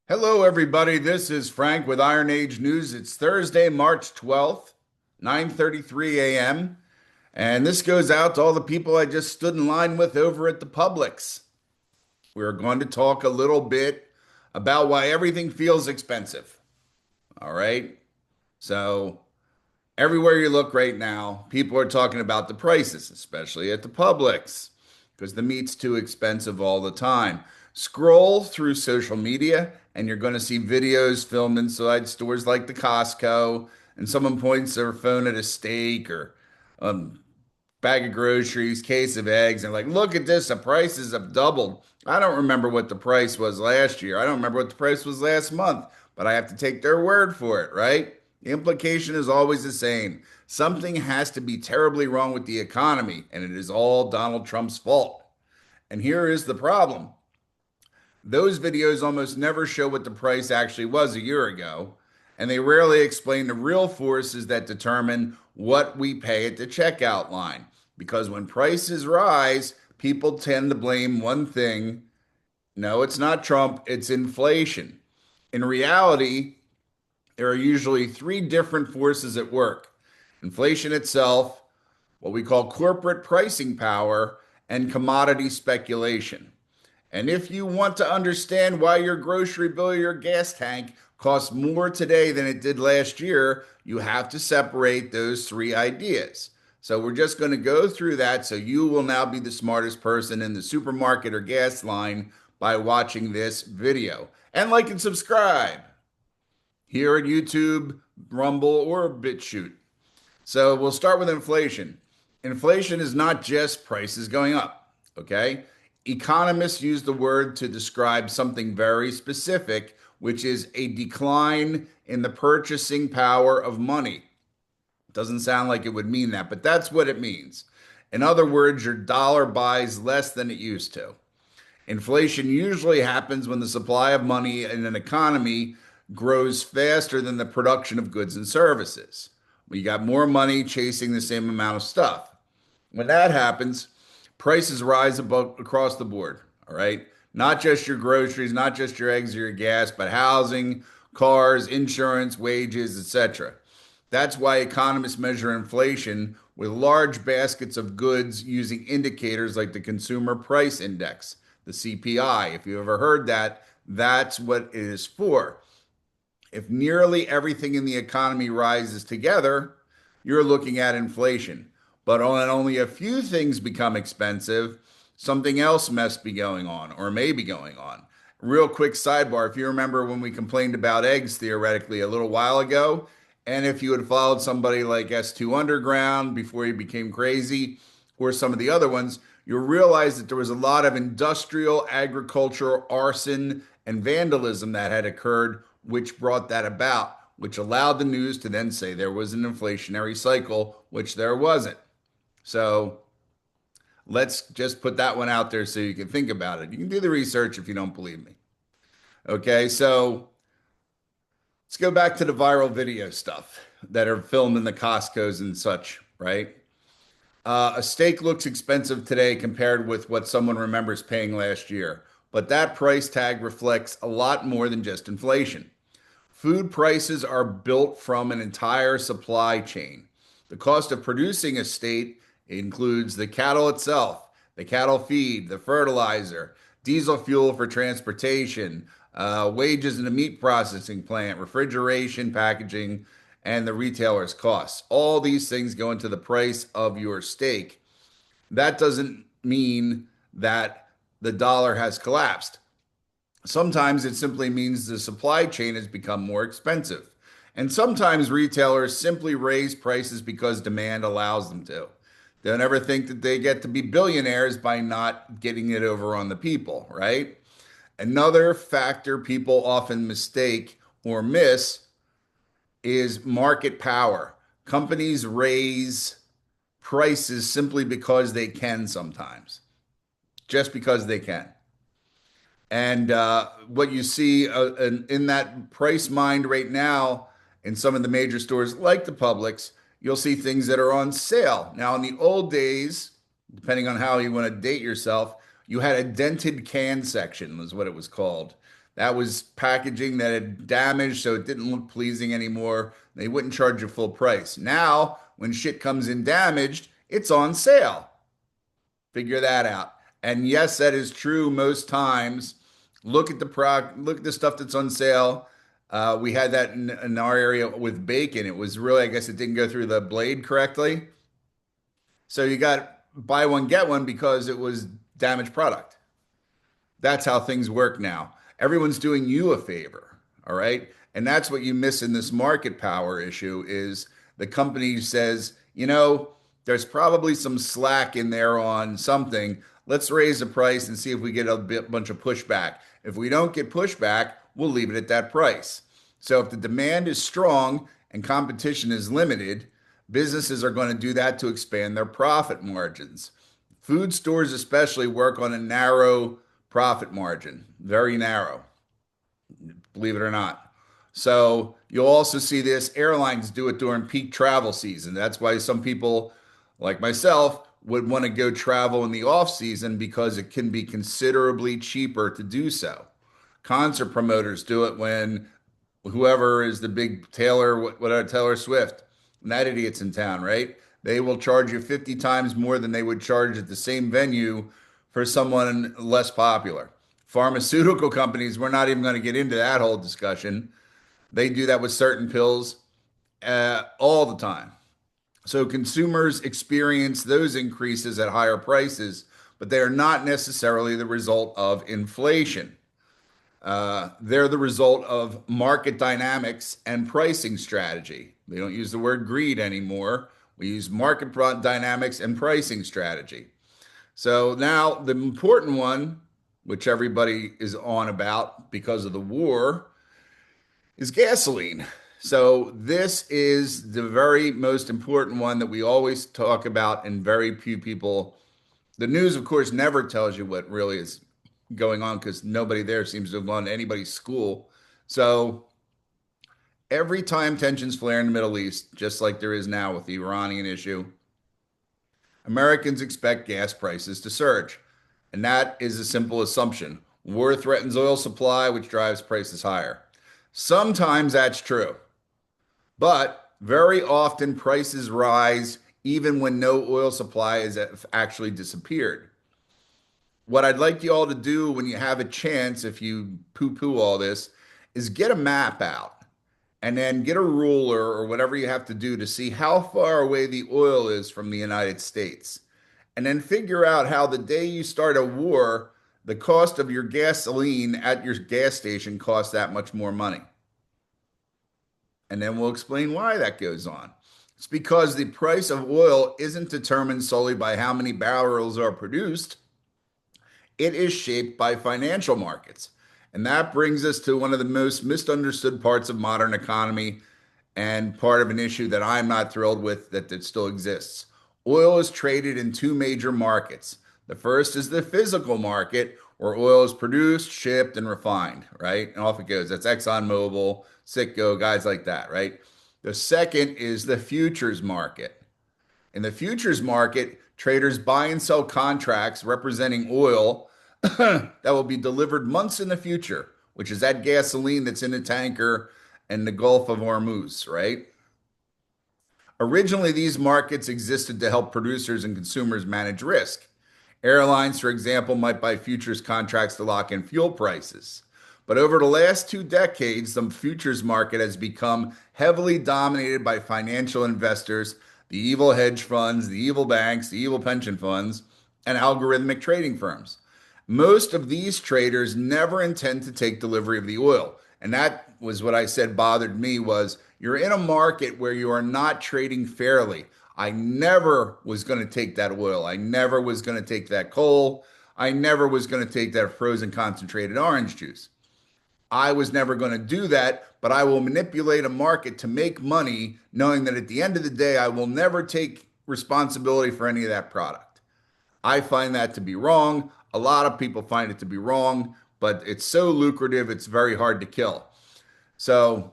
Hello, everybody. This is Frank with Iron Age News. It's Thursday, March 12th, 9:33 a.m. And this goes out to all the people I just stood in line with over at the Publix. We're going to talk a little bit about why everything feels expensive. All right. So, everywhere you look right now, people are talking about the prices, especially at the Publix, because the meat's too expensive all the time. Scroll through social media, and you're going to see videos filmed inside stores like the Costco, and someone points their phone at a steak or a bag of groceries, case of eggs, and like, look at this, the prices have doubled. I don't remember what the price was last year. I don't remember what the price was last month, but I have to take their word for it, right? The implication is always the same. Something has to be terribly wrong with the economy, and it is all Donald Trump's fault. And here is the problem. Those videos almost never show what the price actually was a year ago, and they rarely explain the real forces that determine what we pay at the checkout line. Because when prices rise, people tend to blame one thing. No, it's not Trump, it's inflation. In reality, there are usually three different forces at work: inflation itself, what we call corporate pricing power, and commodity speculation. And if you want to understand why your grocery bill or your gas tank costs more today than it did last year, you have to separate those three ideas. So we're just going to go through that so you will now be the smartest person in the supermarket or gas line by watching this video. And like and subscribe here at YouTube, Rumble, or BitChute. So we'll start with inflation. Inflation is not just prices going up, okay? Economists use the word to describe something very specific, which is a decline in the purchasing power of money. Doesn't sound like it would mean that, but that's what it means. In other words, your dollar buys less than it used to. Inflation usually happens when the supply of money in an economy grows faster than the production of goods and services. We got more money chasing the same amount of stuff. When that happens, prices rise above, across the board. All right. Not just your groceries, not just your eggs or your gas, but housing, cars, insurance, wages, etc. That's why economists measure inflation with large baskets of goods using indicators like the Consumer Price Index, the CPI. If you ever heard that, that's what it is for. If nearly everything in the economy rises together, you're looking at inflation. But when only a few things become expensive, something else must be going on or may be going on. Real quick sidebar, if you remember when we complained about eggs theoretically a little while ago, and if you had followed somebody like S2 Underground before he became crazy, or some of the other ones, you'll realize that there was a lot of industrial, agricultural, arson, and vandalism that had occurred, which brought that about, which allowed the news to then say there was an inflationary cycle, which there wasn't. So let's just put that one out there so you can think about it. You can do the research if you don't believe me. Okay, so let's go back to the viral video stuff that are filmed in the Costco's and such, right? A steak looks expensive today compared with what someone remembers paying last year, but that price tag reflects a lot more than just inflation. Food prices are built from an entire supply chain. The cost of producing a steak includes the cattle itself, the cattle feed, the fertilizer, diesel fuel for transportation, wages in the meat processing plant, refrigeration, packaging, and the retailer's costs. All these things go into the price of your steak. That doesn't mean that the dollar has collapsed. Sometimes it simply means the supply chain has become more expensive. And sometimes retailers simply raise prices because demand allows them to. They'll never think that they get to be billionaires by not getting it over on the people, right? Another factor people often mistake or miss is market power. Companies raise prices simply because they can sometimes, just because they can. And what you see in that price mind right now in some of the major stores like the Publix, you'll see things that are on sale. Now, in the old days, depending on how you want to date yourself, you had a dented can section, was what it was called. That was packaging that had damaged, so it didn't look pleasing anymore. They wouldn't charge you full price. Now, when shit comes in damaged, it's on sale. Figure that out. And yes, that is true most times. Look at the stuff that's on sale. We had that in our area with bacon. It was really, I guess it didn't go through the blade correctly. So you got buy one, get one because it was damaged product. That's how things work now. Everyone's doing you a favor, all right? And that's what you miss in this market power issue is the company says, there's probably some slack in there on something. Let's raise the price and see if we get bunch of pushback. If we don't get pushback, we'll leave it at that price. So if the demand is strong and competition is limited, businesses are going to do that to expand their profit margins. Food stores especially work on a narrow profit margin, very narrow, believe it or not. So you'll also see this. Airlines do it during peak travel season. That's why some people, like myself, would want to go travel in the off season because it can be considerably cheaper to do so. Concert promoters do it when whoever is the big Taylor, whatever, Taylor Swift, and that idiot's in town, right? They will charge you 50 times more than they would charge at the same venue for someone less popular. Pharmaceutical companies, we're not even going to get into that whole discussion. They do that with certain pills all the time. So consumers experience those increases at higher prices, but they are not necessarily the result of inflation. They're the result of market dynamics and pricing strategy. They don't use the word greed anymore. We use market dynamics and pricing strategy. So now the important one, which everybody is on about because of the war, is gasoline. So this is the very most important one that we always talk about, and very few people. The news, of course, never tells you what really is going on because nobody there seems to have gone to anybody's school. So every time tensions flare in the Middle East, just like there is now with the Iranian issue, Americans expect gas prices to surge. And that is a simple assumption. War threatens oil supply, which drives prices higher. Sometimes that's true, but very often prices rise even when no oil supply has actually disappeared. What I'd like you all to do when you have a chance, if you poo poo all this, is get a map out and then get a ruler or whatever you have to do to see how far away the oil is from the United States. And then figure out how the day you start a war, the cost of your gasoline at your gas station costs that much more money. And then we'll explain why that goes on. It's because the price of oil isn't determined solely by how many barrels are produced. It is shaped by financial markets. And that brings us to one of the most misunderstood parts of modern economy and part of an issue that I'm not thrilled with that still exists. Oil is traded in two major markets. The first is the physical market, where oil is produced, shipped, and refined, right? And off it goes. That's ExxonMobil, Citgo, guys like that, right? The second is the futures market. In the futures market, traders buy and sell contracts representing oil that will be delivered months in the future, which is that gasoline that's in a tanker in the Gulf of Hormuz, right? Originally, these markets existed to help producers and consumers manage risk. Airlines, for example, might buy futures contracts to lock in fuel prices. But over the last 2 decades, the futures market has become heavily dominated by financial investors, the evil hedge funds, the evil banks, the evil pension funds, and algorithmic trading firms. Most of these traders never intend to take delivery of the oil. And that was what I said bothered me was you're in a market where you are not trading fairly. I never was going to take that oil. I never was going to take that coal. I never was going to take that frozen concentrated orange juice. I was never going to do that, but I will manipulate a market to make money, knowing that at the end of the day, I will never take responsibility for any of that product. I find that to be wrong. A lot of people find it to be wrong, but it's so lucrative, it's very hard to kill. So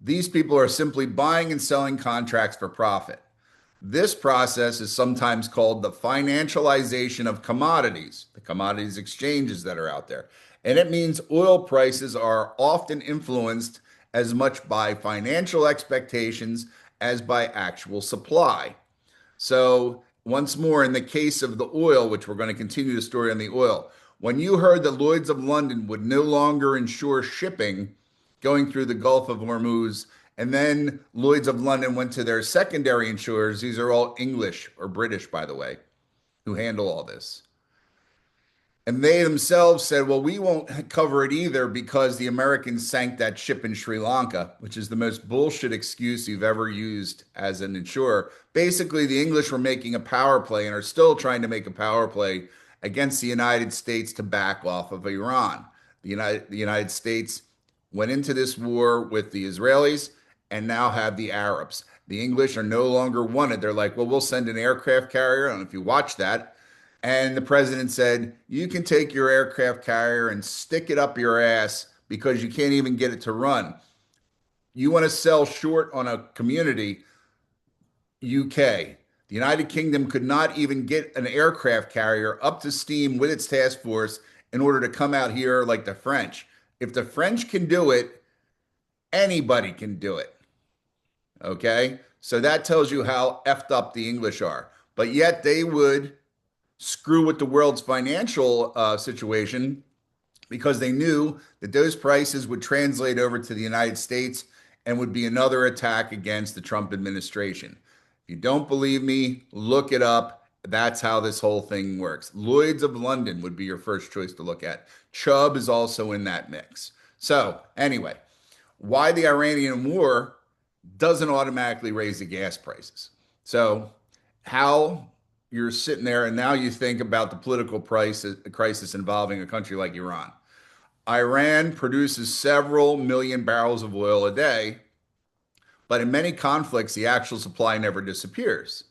these people are simply buying and selling contracts for profit. This process is sometimes called the financialization of commodities. the commodities exchanges that are out there. And it means oil prices are often influenced as much by financial expectations as by actual supply. So, once more, in the case of the oil, which we're going to continue the story on the oil, when you heard that Lloyd's of London would no longer insure shipping going through the Gulf of Hormuz, and then Lloyd's of London went to their secondary insurers, these are all English or British, by the way, who handle all this. And they themselves said, well, we won't cover it either because the Americans sank that ship in Sri Lanka, which is the most bullshit excuse you've ever used as an insurer. Basically, the English were making a power play and are still trying to make a power play against the United States to back off of Iran. The United States went into this war with the Israelis and now have the Arabs. The English are no longer wanted. They're like, well, we'll send an aircraft carrier. I don't know if you watch that. And the president said, you can take your aircraft carrier and stick it up your ass because you can't even get it to run. You want to sell short on a community, UK. The United Kingdom could not even get an aircraft carrier up to steam with its task force in order to come out here like the French. If the French can do it, anybody can do it. Okay? So that tells you how effed up the English are. But yet they would screw with the world's financial situation because they knew that those prices would translate over to the United States and would be another attack against the Trump administration. If you don't believe me, look it up. That's how this whole thing works. Lloyd's of London would be your first choice to look at. Chubb is also in that mix. So, anyway, why the Iranian war doesn't automatically raise the gas prices. So, how you're sitting there and now you think about the political crisis involving a country like Iran. Iran produces several million barrels of oil a day, but in many conflicts, the actual supply never disappears.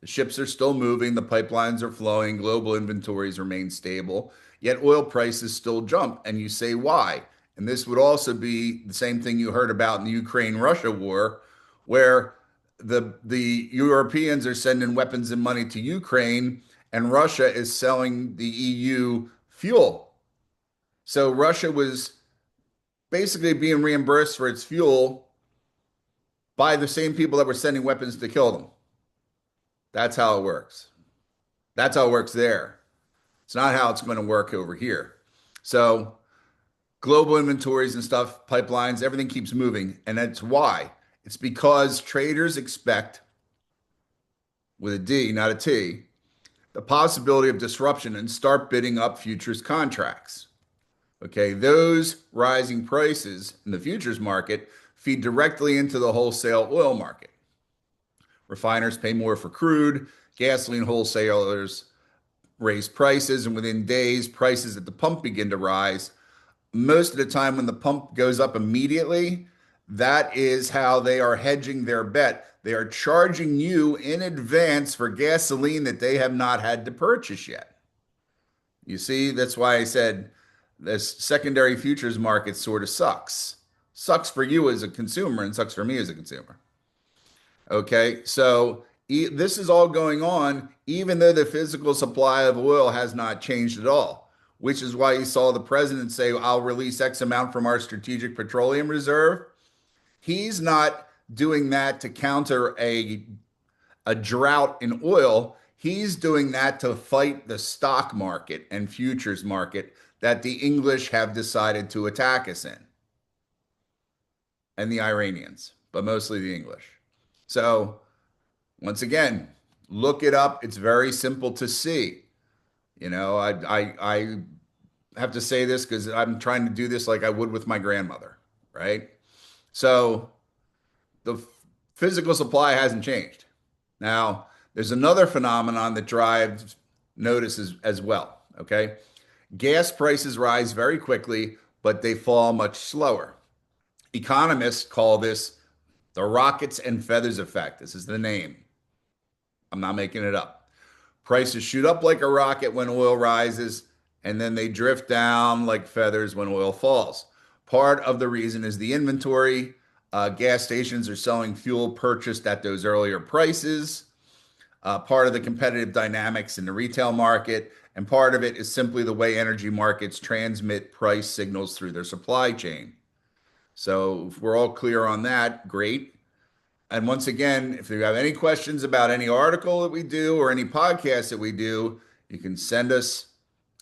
The ships are still moving, the pipelines are flowing, global inventories remain stable, yet oil prices still jump. And you say, why? And this would also be the same thing you heard about in the Ukraine-Russia war, where the Europeans are sending weapons and money to Ukraine, and Russia is selling the EU fuel. So Russia was basically being reimbursed for its fuel by the same people that were sending weapons to kill them. That's how it works. That's how it works there. It's not how it's going to work over here. So global inventories and stuff, pipelines, everything keeps moving. And that's why. It's because traders expect, with a D, not a T, the possibility of disruption and start bidding up futures contracts. Okay, those rising prices in the futures market feed directly into the wholesale oil market. Refiners pay more for crude, gasoline wholesalers raise prices, and within days, prices at the pump begin to rise. Most of the time, when the pump goes up immediately, that is how they are hedging their bet. They are charging you in advance for gasoline that they have not had to purchase yet. You see, that's why I said this secondary futures market sort of sucks. Sucks for you as a consumer and sucks for me as a consumer. Okay, so this is all going on even though the physical supply of oil has not changed at all, which is why you saw the president say, I'll release X amount from our strategic petroleum reserve. He's not doing that to counter a drought in oil. He's doing that to fight the stock market and futures market that the English have decided to attack us in, and the Iranians, but mostly the English. So, once again, look it up. It's very simple to see. I have to say this because I'm trying to do this like I would with my grandmother, right? So, the physical supply hasn't changed. Now, there's another phenomenon that drives notice as well, okay? Gas prices rise very quickly, but they fall much slower. Economists call this the rockets and feathers effect. This is the name. I'm not making it up. Prices shoot up like a rocket when oil rises, and then they drift down like feathers when oil falls. Part of the reason is the inventory. Gas stations are selling fuel purchased at those earlier prices. Part of the competitive dynamics in the retail market, And part of it is simply the way energy markets transmit price signals through their supply chain. So if we're all clear on that, great. And once again, if you have any questions about any article that we do or any podcast that we do, you can send us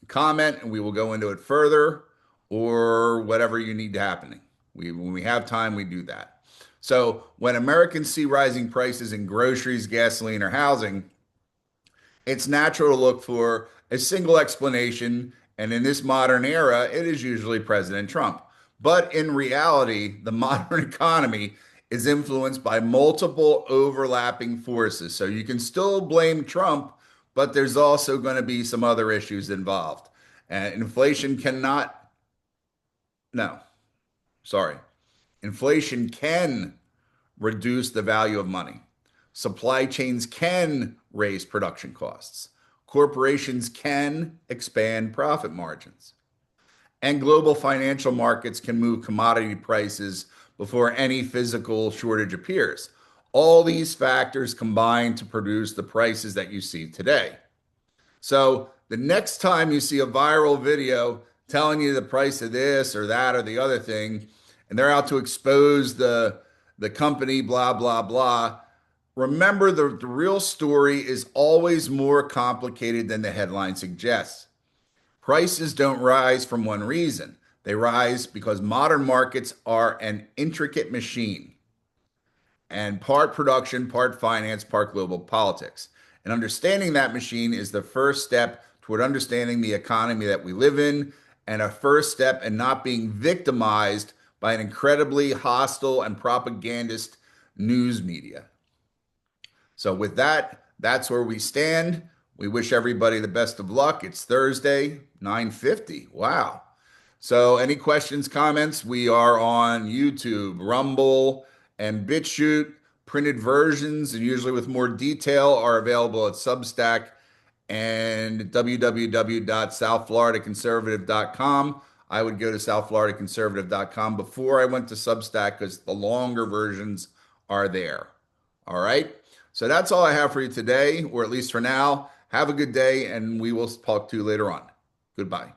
a comment and we will go into it further or whatever you need to happen. When we have time, we do that. So when Americans see rising prices in groceries, gasoline, or housing, it's natural to look for a single explanation. And in this modern era, it is usually President Trump. But in reality, the modern economy is influenced by multiple overlapping forces. So you can still blame Trump, but there's also going to be some other issues involved. And inflation cannot, no, sorry. Inflation can reduce the value of money. Supply chains can raise production costs. Corporations can expand profit margins. And global financial markets can move commodity prices before any physical shortage appears. All these factors combine to produce the prices that you see today. So the next time you see a viral video telling you the price of this or that or the other thing, and they're out to expose the company, blah, blah, blah, remember the real story is always more complicated than the headline suggests. Prices don't rise from one reason. They rise because modern markets are an intricate machine and part production, part finance, part global politics. And understanding that machine is the first step toward understanding the economy that we live in, and a first step in not being victimized by an incredibly hostile and propagandist news media. So, with that, that's where we stand. We wish everybody the best of luck. It's Thursday, 9:50. Wow. So, any questions, comments? We are on YouTube, Rumble, and BitChute. Printed versions, and usually with more detail, are available at Substack and www.southfloridaconservative.com. I would go to southfloridaconservative.com before I went to Substack because the longer versions are there. All right. So that's all I have for you today, or at least for now. Have a good day, and we will talk to you later on. Goodbye.